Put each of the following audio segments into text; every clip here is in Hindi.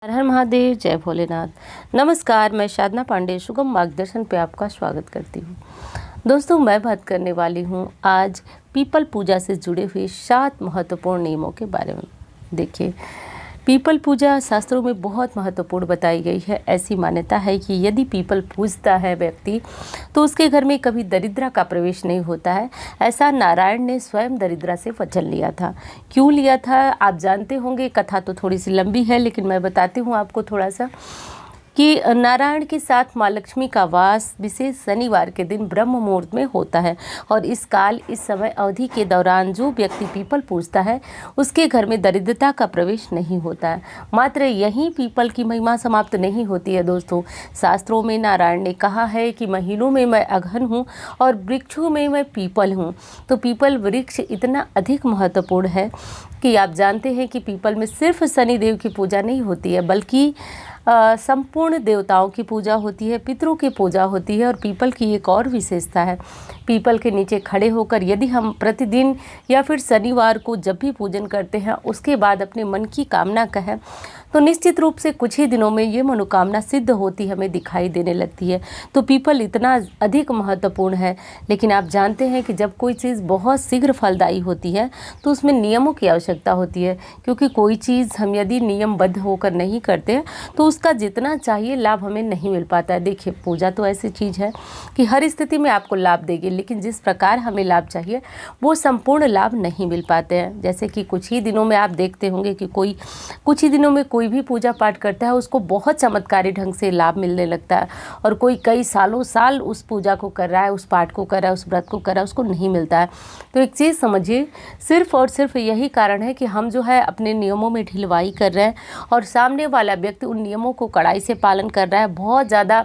हर हर महादेव, जय भोलेनाथ। नमस्कार, मैं साधना पांडे सुगम मार्गदर्शन पे आपका स्वागत करती हूँ। दोस्तों, मैं बात करने वाली हूँ आज पीपल पूजा से जुड़े हुए 7 महत्वपूर्ण नियमों के बारे में। देखिए, पीपल पूजा शास्त्रों में बहुत महत्वपूर्ण बताई गई है। ऐसी मान्यता है कि यदि पीपल पूजता है व्यक्ति तो उसके घर में कभी दरिद्र का प्रवेश नहीं होता है। ऐसा नारायण ने स्वयं दरिद्र से वचन लिया था। क्यों लिया था आप जानते होंगे। कथा तो थोड़ी सी लंबी है, लेकिन मैं बताती हूँ आपको थोड़ा सा कि नारायण के साथ माँ लक्ष्मी का वास विशेष शनिवार के दिन ब्रह्म मुहूर्त में होता है और इस समय अवधि के दौरान जो व्यक्ति पीपल पूजता है उसके घर में दरिद्रता का प्रवेश नहीं होता है। मात्र यही पीपल की महिमा समाप्त नहीं होती है दोस्तों। शास्त्रों में नारायण ने कहा है कि महीनों में मैं अगहन हूँ और वृक्षों में मैं पीपल हूँ। तो पीपल वृक्ष इतना अधिक महत्वपूर्ण है कि आप जानते हैं कि पीपल में सिर्फ शनिदेव की पूजा नहीं होती है, बल्कि संपूर्ण देवताओं की पूजा होती है, पितरों की पूजा होती है। और पीपल की एक और विशेषता है, पीपल के नीचे खड़े होकर यदि हम प्रतिदिन या फिर शनिवार को जब भी पूजन करते हैं उसके बाद अपने मन की कामना कहें तो निश्चित रूप से कुछ ही दिनों में ये मनोकामना सिद्ध होती हमें दिखाई देने लगती है। तो पीपल इतना अधिक महत्वपूर्ण है। लेकिन आप जानते हैं कि जब कोई चीज़ बहुत शीघ्र फलदायी होती है तो उसमें नियमों की आवश्यकता होती है, क्योंकि कोई चीज़ हम यदि नियमबद्ध होकर नहीं करते हैं तो उसका जितना चाहिए लाभ हमें नहीं मिल पाता है। देखिए, पूजा तो ऐसी चीज़ है कि हर स्थिति में आपको लाभ देगी, लेकिन जिस प्रकार हमें लाभ चाहिए वो संपूर्ण लाभ नहीं मिल पाते हैं। जैसे कि कुछ ही दिनों में आप देखते होंगे कि कुछ ही दिनों में कोई भी पूजा पाठ करता है उसको बहुत चमत्कारी ढंग से लाभ मिलने लगता है, और कोई कई सालों साल उस पूजा को कर रहा है, उस पाठ को कर रहा है, उस व्रत को कर रहा है, उसको नहीं मिलता है। तो एक चीज़ समझिए, सिर्फ और सिर्फ यही कारण है कि हम जो है अपने नियमों में ढिलवाई कर रहे हैं और सामने वाला व्यक्ति उन नियमों को कड़ाई से पालन कर रहा है, बहुत ज़्यादा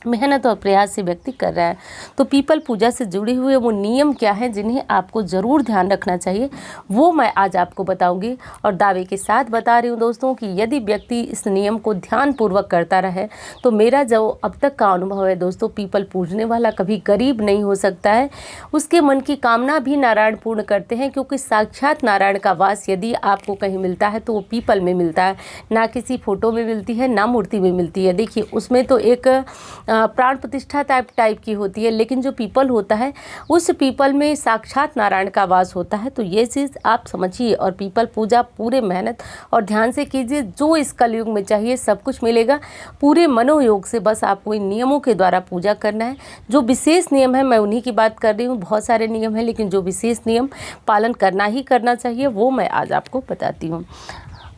मेहनत और प्रयास से व्यक्ति कर रहा है। तो पीपल पूजा से जुड़े हुए वो नियम क्या हैं जिन्हें आपको ज़रूर ध्यान रखना चाहिए, वो मैं आज आपको बताऊंगी। और दावे के साथ बता रही हूँ दोस्तों कि यदि व्यक्ति इस नियम को ध्यानपूर्वक करता रहे तो मेरा जो अब तक का अनुभव है दोस्तों, पीपल पूजने वाला कभी गरीब नहीं हो सकता है। उसके मन की कामना भी नारायण पूर्ण करते हैं, क्योंकि साक्षात नारायण का वास यदि आपको कहीं मिलता है तो वो पीपल में मिलता है, ना किसी फोटो में मिलती है, ना मूर्ति में मिलती है। देखिए, उसमें तो एक प्राण प्रतिष्ठा टाइप की होती है, लेकिन जो पीपल होता है उस पीपल में साक्षात नारायण का वास होता है। तो ये चीज़ आप समझिए, और पीपल पूजा पूरे मेहनत और ध्यान से कीजिए। जो इस कलयुग में चाहिए सब कुछ मिलेगा पूरे मनोयोग से। बस आपको इन नियमों के द्वारा पूजा करना है। जो विशेष नियम है मैं उन्हीं की बात कर रही हूँ। बहुत सारे नियम हैं, लेकिन जो विशेष नियम पालन करना ही करना चाहिए वो मैं आज आपको बताती हूँ।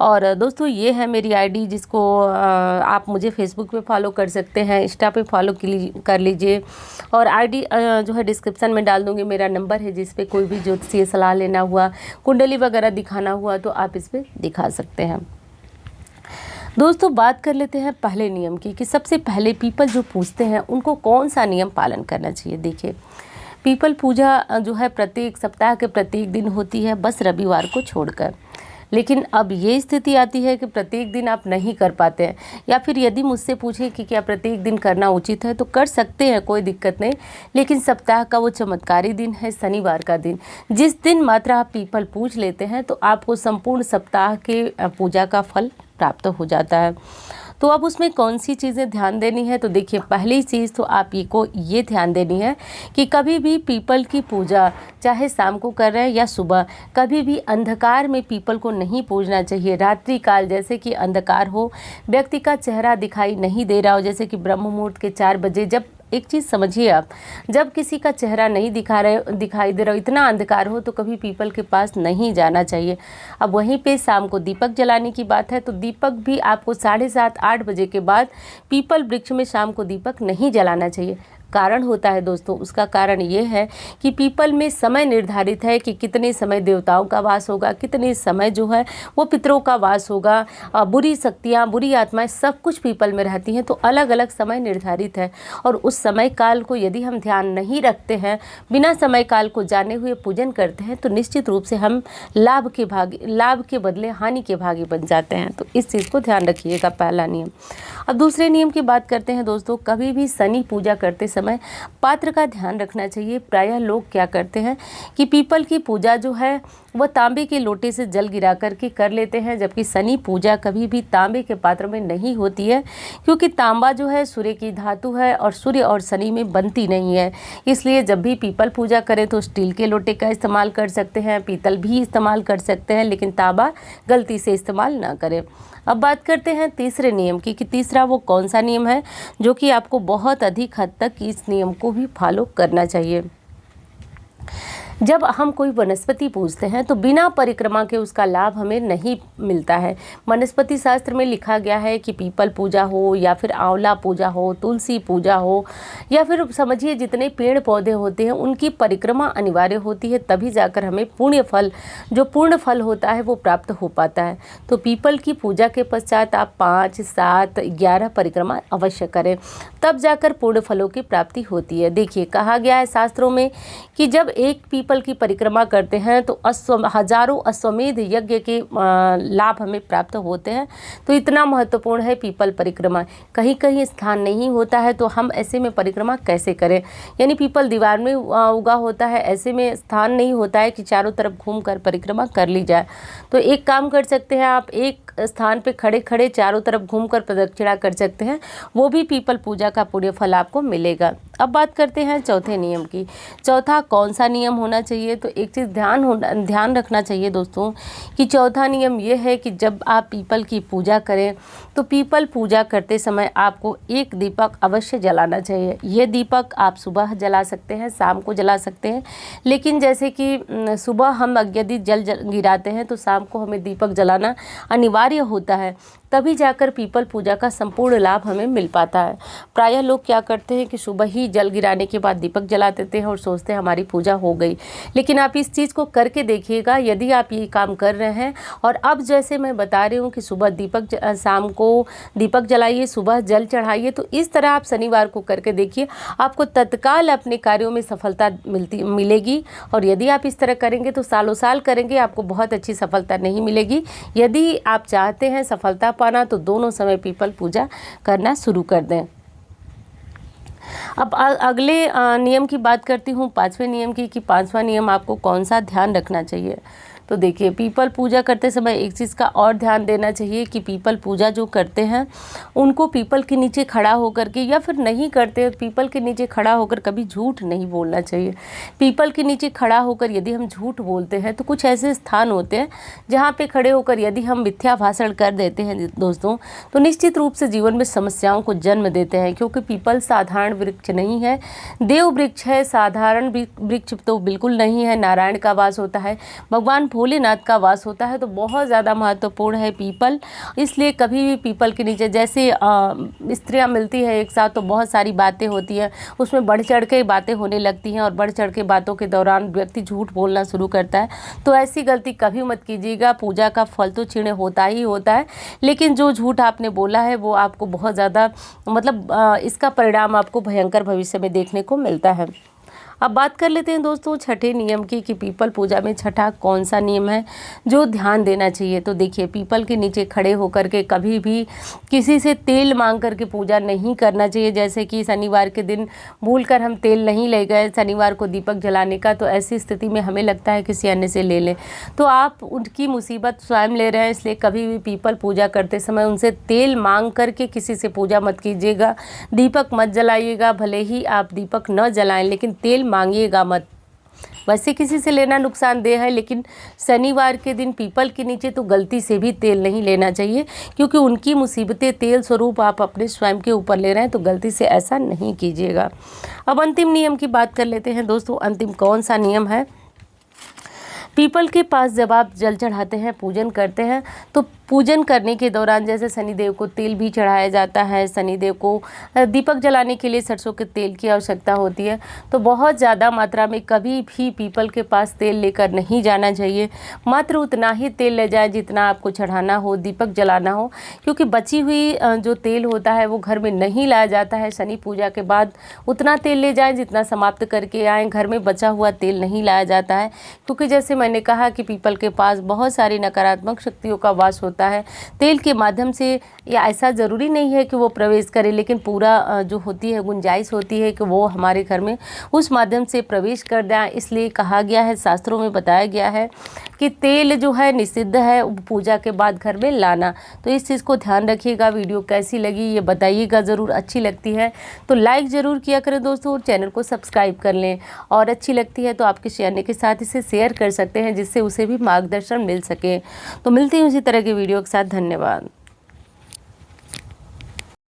और दोस्तों, ये है मेरी आईडी, जिसको आप मुझे फेसबुक पे फॉलो कर सकते हैं, इंस्टा पे फॉलो कर लीजिए, और आईडी जो है डिस्क्रिप्शन में डाल दूँगी। मेरा नंबर है जिस पे कोई भी ज्योतिषीय सलाह लेना हुआ, कुंडली वगैरह दिखाना हुआ तो आप इस पर दिखा सकते हैं। दोस्तों, बात कर लेते हैं पहले नियम की कि सबसे पहले पीपल जो पूजते हैं उनको कौन सा नियम पालन करना चाहिए। देखिए, पीपल पूजा जो है प्रत्येक सप्ताह के प्रत्येक दिन होती है, बस रविवार को छोड़कर। लेकिन अब ये स्थिति आती है कि प्रत्येक दिन आप नहीं कर पाते हैं, या फिर यदि मुझसे पूछें कि क्या प्रत्येक दिन करना उचित है तो कर सकते हैं, कोई दिक्कत नहीं। लेकिन सप्ताह का वो चमत्कारी दिन है शनिवार का दिन, जिस दिन मात्र आप पीपल पूज लेते हैं तो आपको संपूर्ण सप्ताह के पूजा का फल प्राप्त हो जाता है। तो अब उसमें कौन सी चीज़ें ध्यान देनी है, तो देखिए, पहली चीज़ तो आप ये ध्यान देनी है कि कभी भी पीपल की पूजा चाहे शाम को कर रहे हैं या सुबह, कभी भी अंधकार में पीपल को नहीं पूजना चाहिए। रात्रि काल जैसे कि अंधकार हो, व्यक्ति का चेहरा दिखाई नहीं दे रहा हो, जैसे कि ब्रह्म मुहूर्त के 4 बजे, जब एक चीज़ समझिए आप, जब किसी का चेहरा नहीं दिखाई दे रहा, इतना अंधकार हो, तो कभी पीपल के पास नहीं जाना चाहिए। अब वहीं पे शाम को दीपक जलाने की बात है तो दीपक भी आपको 7:30-8 बजे के बाद पीपल वृक्ष में शाम को दीपक नहीं जलाना चाहिए। कारण होता है दोस्तों, उसका कारण ये है कि पीपल में समय निर्धारित है कि कितने समय देवताओं का वास होगा, कितने समय जो है वो पितरों का वास होगा। बुरी शक्तियाँ, बुरी आत्माएं सब कुछ पीपल में रहती हैं, तो अलग अलग समय निर्धारित है। और उस समय काल को यदि हम ध्यान नहीं रखते हैं, बिना समय काल को जाने हुए पूजन करते हैं, तो निश्चित रूप से हम लाभ के बदले हानि के भागी बन जाते हैं। तो इस चीज़ को ध्यान रखिएगा, पहला नियम। अब दूसरे नियम की बात करते हैं दोस्तों। कभी भी शनि पूजा करते समय पात्र का ध्यान रखना चाहिए। प्रायः लोग क्या करते हैं कि पीपल की पूजा जो है वह तांबे के लोटे से जल गिरा करके कर लेते हैं, जबकि शनि पूजा कभी भी तांबे के पात्र में नहीं होती है, क्योंकि तांबा जो है सूर्य की धातु है और सूर्य और शनि में बनती नहीं है। इसलिए जब भी पीपल पूजा करें तो स्टील के लोटे का इस्तेमाल कर सकते हैं, पीतल भी इस्तेमाल कर सकते हैं, लेकिन तांबा गलती से इस्तेमाल ना करें। अब बात करते हैं तीसरे नियम की कि तीसरा वो कौन सा नियम है जो कि आपको बहुत अधिक हद तक इस नियम को भी फॉलो करना चाहिए। जब हम कोई वनस्पति पूजते हैं तो बिना परिक्रमा के उसका लाभ हमें नहीं मिलता है। वनस्पति शास्त्र में लिखा गया है कि पीपल पूजा हो या फिर आंवला पूजा हो, तुलसी पूजा हो, या फिर समझिए जितने पेड़ पौधे होते हैं उनकी परिक्रमा अनिवार्य होती है, तभी जाकर हमें पुण्य फल, जो पूर्ण फल होता है, वो प्राप्त हो पाता है। तो पीपल की पूजा के पश्चात आप 5, 7, 11 परिक्रमा अवश्य करें, तब जाकर पूर्ण फलों की प्राप्ति होती है। देखिए, कहा गया है शास्त्रों में कि जब एक पीपल की परिक्रमा करते हैं तो हजारों अश्वमेध यज्ञ के लाभ हमें प्राप्त होते हैं। तो इतना महत्वपूर्ण है पीपल परिक्रमा। कहीं कहीं स्थान नहीं होता है तो हम ऐसे में परिक्रमा कैसे करें, यानी पीपल दीवार में उगा होता है, ऐसे में स्थान नहीं होता है कि चारों तरफ घूमकर परिक्रमा कर ली जाए। तो एक काम कर सकते हैं, आप एक स्थान पे खड़े खड़े चारों तरफ घूमकर प्रदक्षिणा कर सकते हैं, वो भी पीपल पूजा का पुण्य फल आपको मिलेगा। अब बात करते हैं चौथे नियम की। चौथा कौन सा नियम होना चाहिए, तो एक चीज़ ध्यान रखना चाहिए दोस्तों कि चौथा नियम ये है कि जब आप पीपल की पूजा करें तो पीपल पूजा करते समय आपको एक दीपक अवश्य जलाना चाहिए। ये दीपक आप सुबह जला सकते हैं, शाम को जला सकते हैं, लेकिन जैसे कि सुबह हम यदि जल गिराते हैं तो शाम को हमें दीपक जलाना अनिवार्य होता है, तभी जाकर पीपल पूजा का संपूर्ण लाभ हमें मिल पाता है। प्रायः लोग क्या करते हैं कि सुबह ही जल गिराने के बाद दीपक जला देते हैं और सोचते हैं हमारी पूजा हो गई, लेकिन आप इस चीज़ को करके देखिएगा। यदि आप ये काम कर रहे हैं और अब जैसे मैं बता रही हूँ कि सुबह शाम को दीपक जलाइए, सुबह जल चढ़ाइए, तो इस तरह आप शनिवार को करके देखिए, आपको तत्काल अपने कार्यों में सफलता मिलेगी। और यदि आप इस तरह करेंगे तो सालों साल करेंगे, आपको बहुत अच्छी सफलता नहीं मिलेगी। यदि आप चाहते हैं सफलता पाना तो दोनों समय पीपल पूजा करना शुरू कर दें। अब अगले नियम की बात करती हूँ, पांचवें नियम की, कि पांचवा नियम आपको कौन सा ध्यान रखना चाहिए। तो देखिए, पीपल पूजा करते समय एक चीज़ का और ध्यान देना चाहिए कि पीपल पूजा जो करते हैं उनको पीपल के नीचे खड़ा होकर के, या फिर नहीं करते तो पीपल के नीचे खड़ा होकर कभी झूठ नहीं बोलना चाहिए। पीपल के नीचे खड़ा होकर यदि हम झूठ बोलते हैं तो कुछ ऐसे स्थान होते हैं जहाँ पे खड़े होकर यदि हम मिथ्या भाषण कर देते हैं दोस्तों, तो निश्चित रूप से जीवन में समस्याओं को जन्म देते हैं, क्योंकि पीपल साधारण वृक्ष नहीं है, देव वृक्ष है। साधारण वृक्ष तो बिल्कुल नहीं है, नारायण का वास होता है, भगवान भोलेनाथ का वास होता है। तो बहुत ज़्यादा महत्वपूर्ण है पीपल, इसलिए कभी भी पीपल के नीचे, जैसे स्त्रियां मिलती है एक साथ तो बहुत सारी बातें होती हैं, उसमें बढ़ चढ़ के बातें होने लगती हैं और बढ़ चढ़ के बातों के दौरान व्यक्ति झूठ बोलना शुरू करता है। तो ऐसी गलती कभी मत कीजिएगा। पूजा का फल तो क्षीण होता ही होता है, लेकिन जो झूठ आपने बोला है वो आपको बहुत ज़्यादा इसका परिणाम आपको भयंकर भविष्य में देखने को मिलता है। अब बात कर लेते हैं दोस्तों छठे नियम की कि पीपल पूजा में छठा कौन सा नियम है जो ध्यान देना चाहिए। तो देखिए, पीपल के नीचे खड़े होकर के कभी भी किसी से तेल मांग करके पूजा नहीं करना चाहिए। जैसे कि शनिवार के दिन भूलकर हम तेल नहीं ले गए शनिवार को दीपक जलाने का, तो ऐसी स्थिति में हमें लगता है किसी अन्य से ले लें, तो आप उनकी मुसीबत स्वयं ले रहे हैं। इसलिए कभी भी पीपल पूजा करते समय उनसे तेल मांग करके किसी से पूजा मत कीजिएगा, दीपक मत जलाइएगा। भले ही आप दीपक न जलाएं, लेकिन तेल मांगिएगा मत। वैसे किसी से लेना नुकसानदेह है, लेकिन शनिवार के दिन पीपल के नीचे तो गलती से भी तेल नहीं लेना चाहिए, क्योंकि उनकी मुसीबतें तेल स्वरूप आप अपने स्वयं के ऊपर ले रहे हैं, तो गलती से ऐसा नहीं कीजिएगा। अब अंतिम नियम की बात कर लेते हैं दोस्तों। अंतिम कौन सा नियम है? पीपल के पास जब आप जल चढ़ाते हैं, पूजन करते हैं, तो पूजन करने के दौरान जैसे शनिदेव को तेल भी चढ़ाया जाता है, शनिदेव को दीपक जलाने के लिए सरसों के तेल की आवश्यकता होती है, तो बहुत ज़्यादा मात्रा में कभी भी पीपल के पास तेल लेकर नहीं जाना चाहिए। मात्र उतना ही तेल ले जाए जितना आपको चढ़ाना हो, दीपक जलाना हो, क्योंकि बची हुई जो तेल होता है वो घर में नहीं लाया जाता है। शनि पूजा के बाद उतना तेल ले जाएं जितना समाप्त करके आएँ, घर में बचा हुआ तेल नहीं लाया जाता है, क्योंकि जैसे मैंने कहा कि पीपल के पास बहुत सारी नकारात्मक शक्तियों का वास होता होता है। तेल के माध्यम से या ऐसा ज़रूरी नहीं है कि वो प्रवेश करे, लेकिन पूरा जो होती है गुंजाइश होती है कि वो हमारे घर में उस माध्यम से प्रवेश कर जाए। इसलिए कहा गया है, शास्त्रों में बताया गया है कि तेल जो है निषिद्ध है पूजा के बाद घर में लाना। तो इस चीज़ को ध्यान रखिएगा। वीडियो कैसी लगी ये बताइएगा ज़रूर। अच्छी लगती है तो लाइक ज़रूर किया करें दोस्तों, और चैनल को सब्सक्राइब कर लें। और अच्छी लगती है तो आपके शेयर के साथ इसे शेयर कर सकते हैं, जिससे उसे भी मार्गदर्शन मिल सके। तो मिलती हूँ इसी तरह की वीडियो के साथ। धन्यवाद।